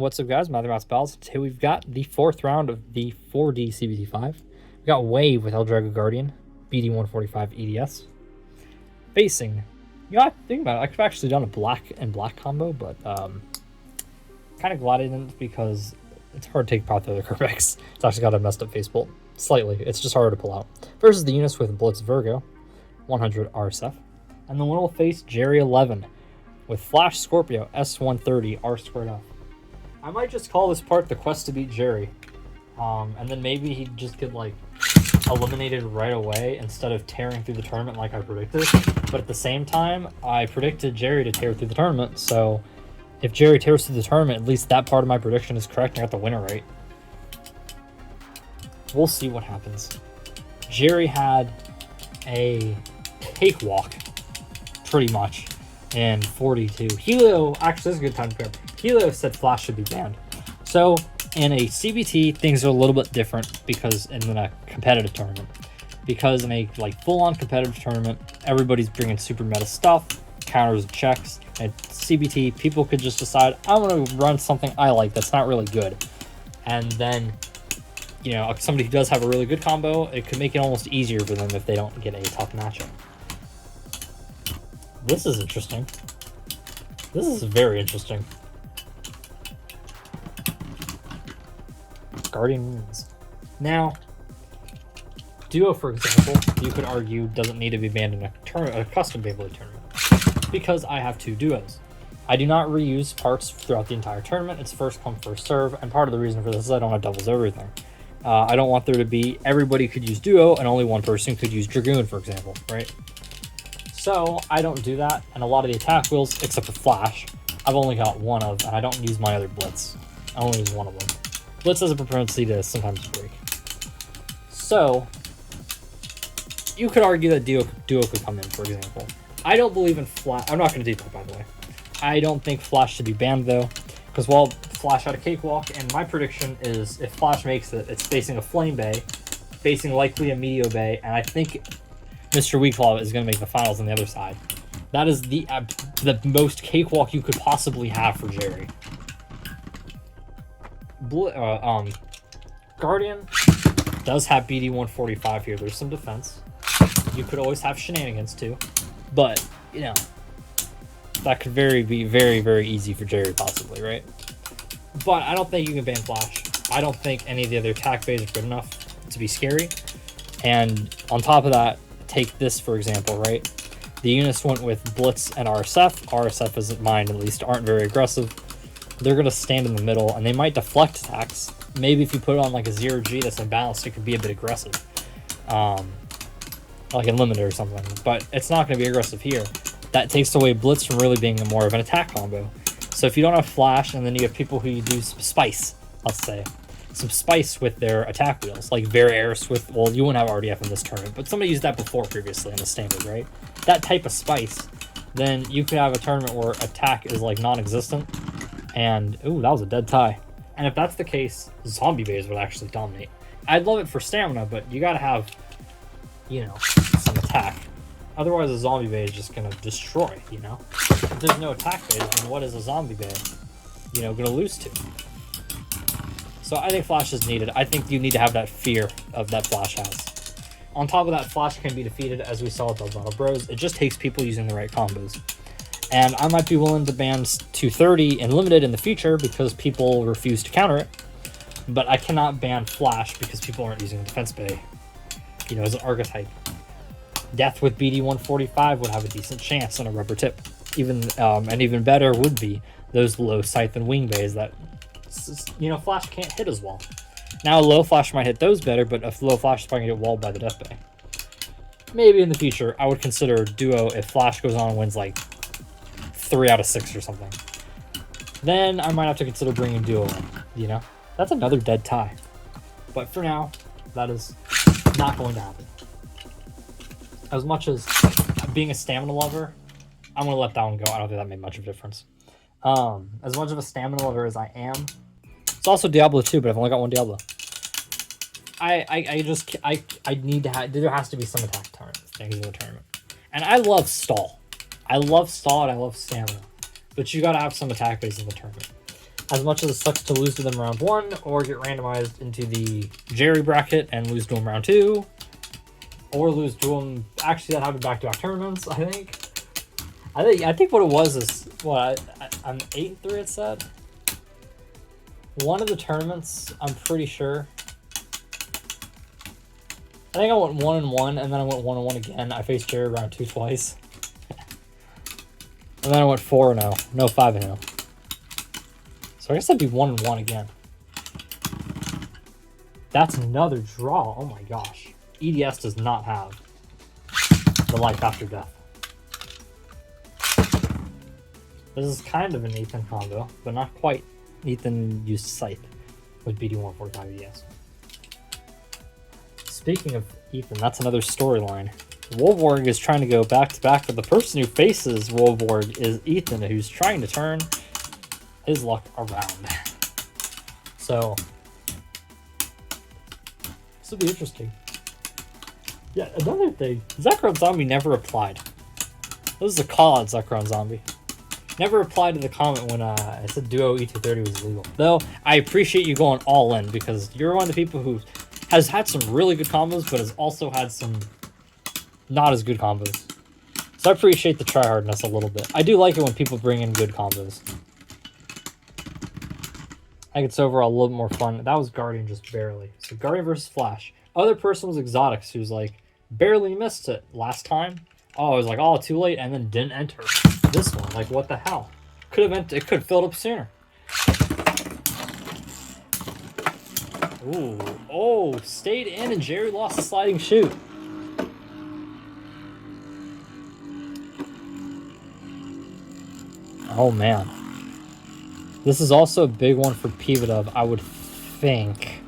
What's up, guys? Mathematics Pals. Today we've got the 4th round of the 4D CBT5. We've got Wave with Eldrago Guardian, BD145 EDS. Facing, think about it, I could have actually done a black and black combo, but kind of glad I didn't because it's hard to take apart the other card decks. It's actually got a messed up face bolt. Slightly. It's just harder to pull out. Versus the Theunis with Blitz Virgo, 100 RSF. And then one will face JERRIE 11 with Flash Scorpio, S130 R2F. I might just call this part the quest to beat JERRIE. And then maybe he'd just get, like, eliminated right away instead of tearing through the tournament like I predicted. But at the same time, I predicted JERRIE to tear through the tournament, so if JERRIE tears through the tournament, at least that part of my prediction is correct. I got the winner right. We'll see what happens. JERRIE had a cakewalk, pretty much, in 42. Helio, actually, this is a good time to prepare. Helio said Flash should be banned. So, in a CBT, things are a little bit different because in a competitive tournament. Because in a full-on competitive tournament, everybody's bringing super meta stuff, counters, checks. At CBT, people could just decide, I'm going to run something I like that's not really good. And then, you know, somebody who does have a really good combo, it could make it almost easier for them if they don't get a tough matchup. This is interesting. This is very interesting. Guardian wins. Now, Duo, for example, you could argue doesn't need to be banned in a custom Beyblade tournament because I have 2 duos. I do not reuse parts throughout the entire tournament. It's first come, first serve, and part of the reason for this is I don't have doubles everything. I don't want there to be everybody could use Duo and only one person could use Dragoon, for example, right? So I don't do that, and a lot of the attack wheels, except for Flash, I've only got one of, and I don't use my other Blitz. I only use one of them. Blitz has a propensity to sometimes break. So, you could argue that Duo could come in, for example. I don't believe in Flash. I'm not going to do that, by the way. I don't think Flash should be banned, though, because while Flash had a cakewalk, and my prediction is if Flash makes it, it's facing a Flame Bay, facing likely a Meteor Bay, and I think Mr. Weeclaw is going to make the finals on the other side. That is the most cakewalk you could possibly have for JERRIE. Guardian does have BD145 here. There's some defense. You could always have shenanigans too, but you know that could be very, very easy for JERRIE possibly, right? But I don't think you can ban Flash. I don't think any of the other attack bays are good enough to be scary. And on top of that, take this for example, right? The Theunis went with Blitz and RSF. RSF isn't mine, at least, aren't very aggressive. They're going to stand in the middle, and they might deflect attacks. Maybe if you put it on like a 0G that's unbalanced, it could be a bit aggressive. Like in Limited or something. But it's not going to be aggressive here. That takes away Blitz from really being more of an attack combo. So if you don't have Flash, and then you have people who do some spice, let's say. Some spice with their attack wheels, like Varairis with, well, you wouldn't have RDF in this tournament, but somebody used that before previously in the standard, right? That type of spice, then you could have a tournament where attack is like non-existent. And, ooh, that was a dead tie. And if that's the case, zombie bays would actually dominate. I'd love it for stamina, but you gotta have, you know, some attack. Otherwise, a zombie bay is just gonna destroy, you know? If there's no attack bays, then what is a zombie bay, you know, gonna lose to? So I think Flash is needed. I think you need to have that fear of that Flash has. On top of that, Flash can be defeated, as we saw with Eldrago Bros. It just takes people using the right combos. And I might be willing to ban 230 in Limited in the future because people refuse to counter it. But I cannot ban Flash because people aren't using the defense bay, you know, as an archetype. Death with BD145 would have a decent chance on a rubber tip. And even better would be those low scythe and wing bays that, you know, Flash can't hit as well. Now low Flash might hit those better, but if low Flash is probably going to get walled by the Death Bay. Maybe in the future, I would consider Duo if Flash goes on and wins like 3 out of 6 or something. Then I might have to consider bringing Duo in, you know? That's another dead tie. But for now, that is not going to happen. As much as being a stamina lover, I'm going to let that one go. I don't think that made much of a difference. As much of a stamina lover as I am, it's also Diablo 2, but I've only got one Diablo. I need to have, there has to be some attack things in the tournament. And I love stall. I love stall and I love stamina. But you gotta have some attack base in the tournament. As much as it sucks to lose to them round 1, or get randomized into the Jerry bracket and lose to them round 2, or lose to them. Actually, that happened back-to-back tournaments, I think. I think what it was is, I'm 8-3 it said. One of the tournaments, I'm pretty sure. I think I went 1-1, and then I went 1-1 again. I faced Jerry round 2 twice. And then I went 4-0. No, 5-0. So I guess that'd be 1-1 again. That's another draw. Oh my gosh. EDS does not have the life after death. This is kind of an Ethan combo, but not quite. Ethan used Scythe with BD145 EDS. Speaking of Ethan, that's another storyline. Wolborg is trying to go back-to-back, but the person who faces Wolborg is Ethan, who's trying to turn his luck around. So, this will be interesting. Yeah, another thing, Zekrom Zombie never replied. This is a call-out Zekrom Zombie. Never replied to the comment when I said Duo E230 was illegal. Though, I appreciate you going all in, because you're one of the people who has had some really good combos, but has also had some not as good combos. So I appreciate the tryhardness a little bit. I do like it when people bring in good combos. I think it's overall a little bit more fun. That was Guardian just barely. So Guardian versus Flash. Other person was Exotics, who's like, barely missed it last time. Oh, I was like, oh, too late, and then didn't enter. This one, like, what the hell? Could have it could have filled up sooner. Ooh, oh, stayed in, and Jerry lost the sliding shoot. Oh man, this is also a big one for Pivotov, I would think.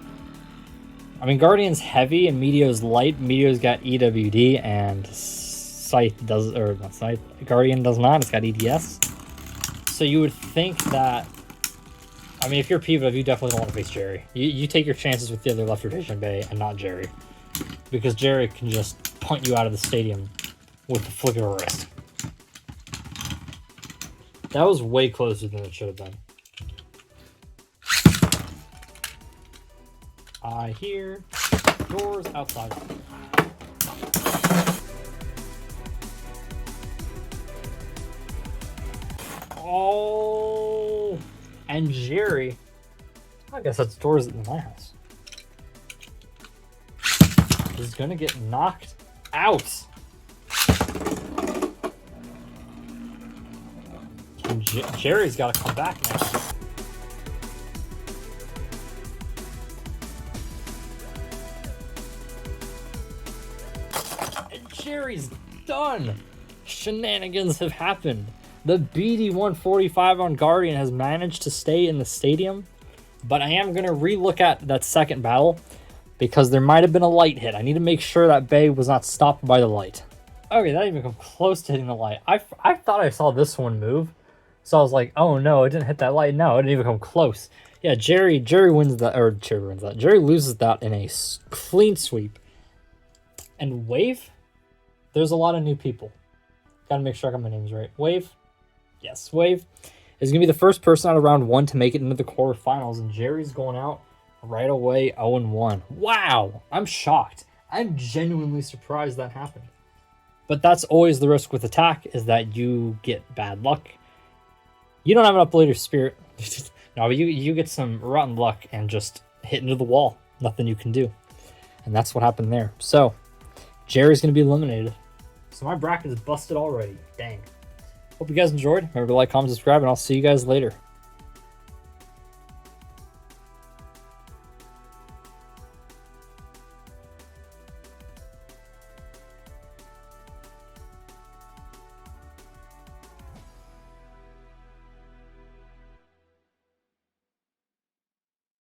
I mean, Guardian's heavy and Meteo's light. Meteo's got EWD and Scythe does, or not Scythe, Guardian does not, it's got EDS. So you would think that, I mean, if you're Pivotov, you definitely don't want to face Jerry. You take your chances with the other left rotation bay and not Jerry. Because Jerry can just punt you out of the stadium with the flick of a wrist. That was way closer than it should have been. I hear doors outside. Oh, and Jerry. I guess that's doors in my house. He's gonna get knocked out. Jerry's got to come back now. And Jerry's done. Shenanigans have happened. The BD145 on Guardian has managed to stay in the stadium, but I am going to re-look at that second battle because there might have been a light hit. I need to make sure that Bay was not stopped by the light. Okay, that didn't even come close to hitting the light. I thought I saw this one move. So I was like, oh no, it didn't hit that light. No, it didn't even come close. Yeah, Jerry wins that, or Jerry wins that. Jerry loses that in a clean sweep. And Wave, there's a lot of new people. Gotta make sure I got my names right. Wave, yes, Wave is gonna be the first person out of round 1 to make it into the quarterfinals, and Jerry's going out right away 0-1. Wow, I'm shocked. I'm genuinely surprised that happened. But that's always the risk with attack, is that you get bad luck. You don't have an uplater spirit. No, but you get some rotten luck and just hit into the wall. Nothing you can do. And that's what happened there. So, Jerry's going to be eliminated. So my bracket is busted already. Dang. Hope you guys enjoyed. Remember to like, comment, subscribe, and I'll see you guys later.